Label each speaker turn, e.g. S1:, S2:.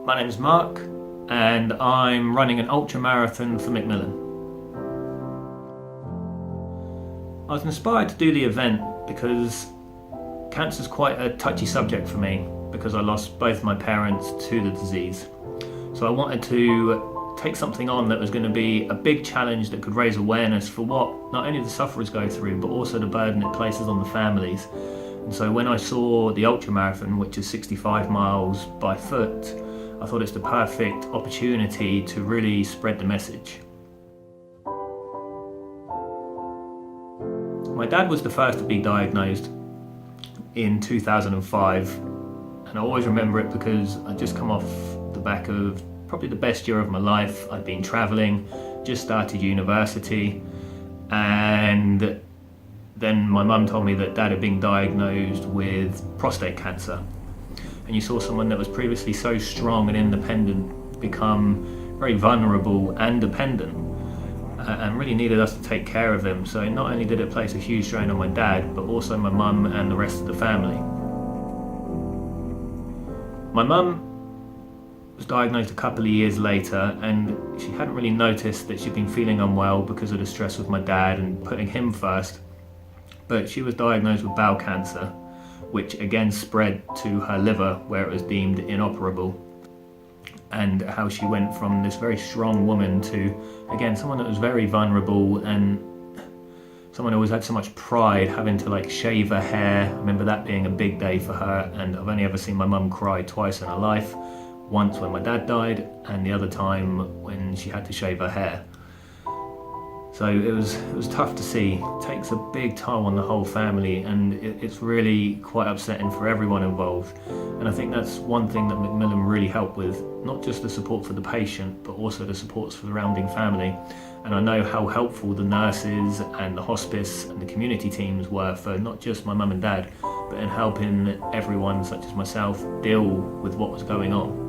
S1: My name's Mark and I'm running an ultra marathon for Macmillan. I was inspired to do the event because cancer is quite a touchy subject for me because I lost both my parents to the disease. So I wanted to take something on that was going to be a big challenge that could raise awareness for what not only the sufferers go through but also the burden it places on the families. And so when I saw the ultra marathon, which is 65 miles by foot, I thought it's the perfect opportunity to really spread the message. My dad was the first to be diagnosed in 2005, and I always remember it because I'd just come off the back of probably the best year of my life. I'd been travelling, just started university, and then my mum told me that dad had been diagnosed with prostate cancer. And you saw someone that was previously so strong and independent become very vulnerable and dependent, and really needed us to take care of him. So not only did it place a huge strain on my dad, but also my mum and the rest of the family. My mum was diagnosed a couple of years later, and she hadn't really noticed that she'd been feeling unwell because of the stress with my dad and putting him first. But she was diagnosed with bowel cancer, which again spread to her liver where it was deemed inoperable, and how she went from this very strong woman to, again, someone that was very vulnerable and someone who always had so much pride, having to shave her hair. I remember that being a big day for her, and I've only ever seen my mum cry twice in her life, once when my dad died and the other time when she had to shave her hair. So it was tough to see. It takes a big toll on the whole family, and it's really quite upsetting for everyone involved. And I think that's one thing that Macmillan really helped with, not just the support for the patient, but also the support for the surrounding family. And I know how helpful the nurses and the hospice and the community teams were for not just my mum and dad, but in helping everyone, such as myself, deal with what was going on.